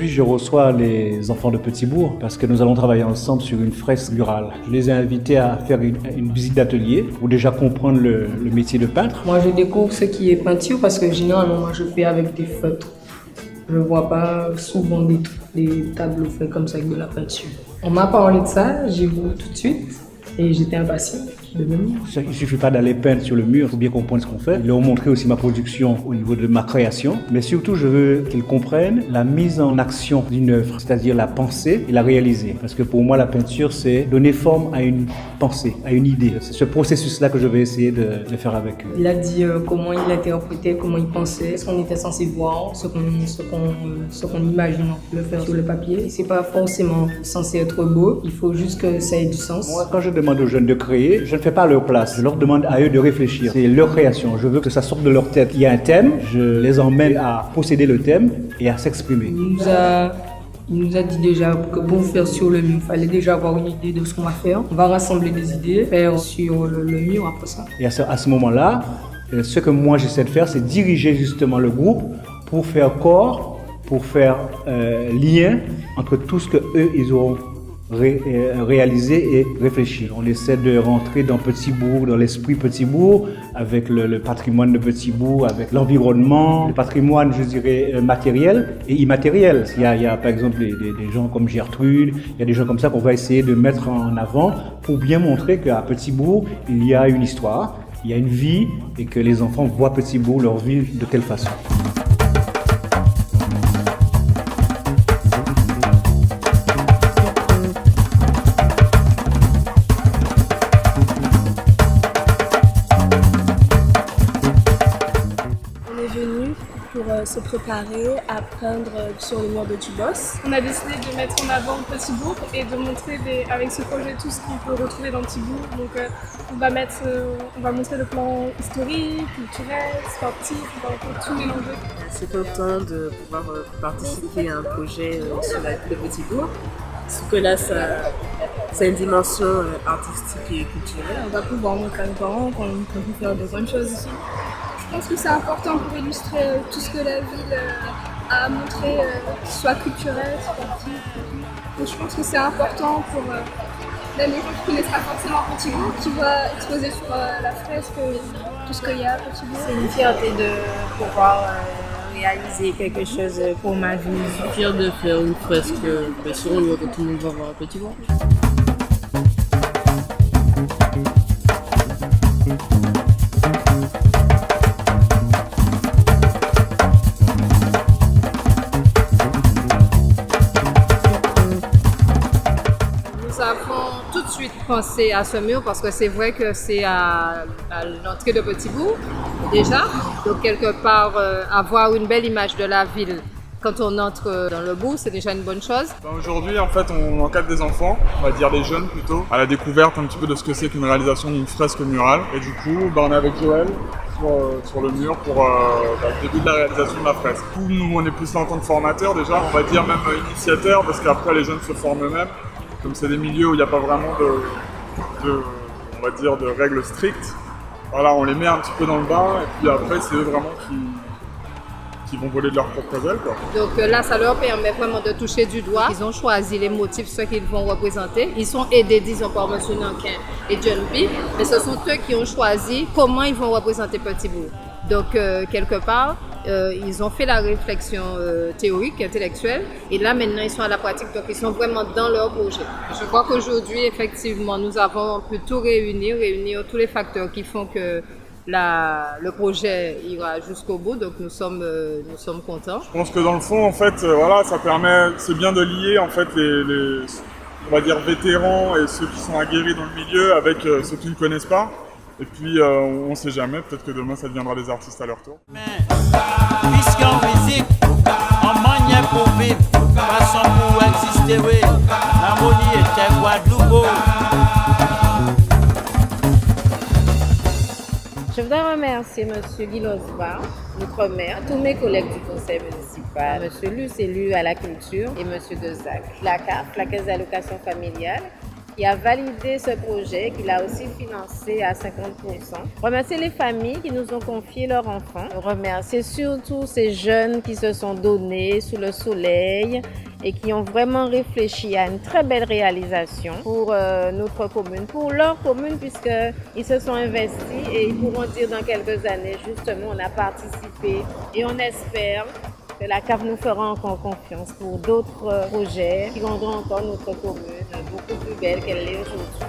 Je reçois les enfants de Petit-Bourg parce que nous allons travailler ensemble sur une fresque murale. Je les ai invités à faire une visite d'atelier pour déjà comprendre le métier de peintre. Moi, je découvre ce qui est peinture parce que généralement, moi, je fais avec des feutres. Je ne vois pas souvent des tableaux faits comme ça avec de la peinture. On m'a parlé de ça, j'ai voulu tout de suite et j'étais impatient de venir. Il ne suffit pas d'aller peindre sur le mur, il faut bien comprendre ce qu'on fait. Ils leur ont montré aussi ma production au niveau de ma création. Mais surtout, je veux qu'ils comprennent la mise en action d'une œuvre, c'est-à-dire la pensée et la réaliser. Parce que pour moi, la peinture, c'est donner forme à une pensée, à une idée. C'est ce processus-là que je vais essayer de faire avec eux. Il a dit comment il interprétait, comment il pensait, ce qu'on était censé voir, ce qu'on imagine le faire sur le papier. C'est pas forcément censé être beau, il faut juste que ça ait du sens. Moi, quand je demande aux jeunes de créer, je ne fais pas à leur place. Je leur demande à eux de réfléchir. C'est leur création. Je veux que ça sorte de leur tête. Il y a un thème, je les emmène à posséder le thème et à s'exprimer. Il nous a dit déjà que pour faire sur le mur, il fallait déjà avoir une idée de ce qu'on va faire. On va rassembler des idées, faire sur le mur après ça. Et à ce moment-là, ce que moi j'essaie de faire, c'est diriger justement le groupe pour faire corps, pour faire lien entre tout ce que eux ils auront réaliser et réfléchir. On essaie de rentrer dans Petit-Bourg, dans l'esprit Petit-Bourg, avec le patrimoine de Petit-Bourg, avec l'environnement, le patrimoine, je dirais, matériel et immatériel. Il y a par exemple des gens comme Gertrude, il y a des gens comme ça qu'on va essayer de mettre en avant pour bien montrer qu'à Petit-Bourg, il y a une histoire, il y a une vie et que les enfants voient Petit-Bourg, leur vie de telle façon. Pour se préparer à peindre sur le mur de Tubos. On a décidé de mettre en avant Petit-Bourg et de montrer avec ce projet tout ce qu'on peut retrouver dans Petit-Bourg. Donc on va montrer le plan historique, culturel, sportif, on va tout mélanger. C'est content de pouvoir participer à un projet sur le Petit-Bourg. Sauf que là, ça a une dimension artistique et culturelle. On va pouvoir montrer à nos parents qu'on peut faire de bonnes choses ici. Je pense que c'est important pour illustrer tout ce que la ville a à montrer, que ce soit culturel, sportif. Donc je pense que c'est important pour les gens qui ne connaissent pas forcément Petit-Bourg, qui voient exposer sur la fresque tout ce qu'il y a à Petit-Bourg. C'est une fierté de pouvoir réaliser quelque chose pour ma vie. Je suis fière de faire une fresque sur le mur que tout le monde va voir à Petit-Bourg. Nous avons tout de suite pensé à ce mur parce que c'est vrai que c'est à l'entrée de Petit-Bourg déjà. Donc quelque part, avoir une belle image de la ville quand on entre dans le bourg, c'est déjà une bonne chose. Aujourd'hui, en fait, on encadre des enfants, on va dire des jeunes plutôt, à la découverte un petit peu de ce que c'est qu'une réalisation d'une fresque murale. Et du coup, on est avec Joël sur le mur pour le début de la réalisation de la fresque. Nous, on est plus là en tant que formateurs déjà, on va dire même initiateurs, parce qu'après les jeunes se forment eux-mêmes. Comme c'est des milieux où il n'y a pas vraiment on va dire, de règles strictes, voilà, on les met un petit peu dans le bain et puis après c'est eux vraiment qui vont voler de leurs propres ailes, quoi. Donc là, ça leur permet vraiment de toucher du doigt. Ils ont choisi les motifs, ceux qu'ils vont représenter. Ils sont aidés, disons, par M. Nankin et John B, mais ce sont eux qui ont choisi comment ils vont représenter Petit-Bourg. Donc quelque part, ils ont fait la réflexion théorique, intellectuelle, et là maintenant ils sont à la pratique, donc ils sont vraiment dans leur projet. Je crois qu'aujourd'hui, effectivement, nous avons pu tout réunir tous les facteurs qui font que le projet ira jusqu'au bout, donc nous sommes contents. Je pense que dans le fond, en fait, voilà, ça permet, c'est bien de lier en fait les on va dire vétérans et ceux qui sont aguerris dans le milieu avec ceux qui ne connaissent pas. Et puis, on ne sait jamais, peut-être que demain, ça deviendra des artistes à leur tour. Puisqu'en musique, en manière pour vivre, façon pour exister, oui, l'harmonie était Guadeloupe. Je voudrais remercier M. Guy Lozva, notre maire, tous mes collègues du conseil municipal, M. Luce, élu à la culture, et M. Dezac. La CAF, la Caisse d'allocation familiale, qui a validé ce projet, qu'il a aussi financé à 50%. Remercier les familles qui nous ont confié leurs enfants. Remercier surtout ces jeunes qui se sont donnés sous le soleil et qui ont vraiment réfléchi à une très belle réalisation pour notre commune, pour leur commune, puisqu'ils se sont investis et ils pourront dire dans quelques années, justement, on a participé et on espère que la CAF nous fera encore confiance pour d'autres projets qui rendront encore notre commune beaucoup plus belle qu'elle l'est aujourd'hui.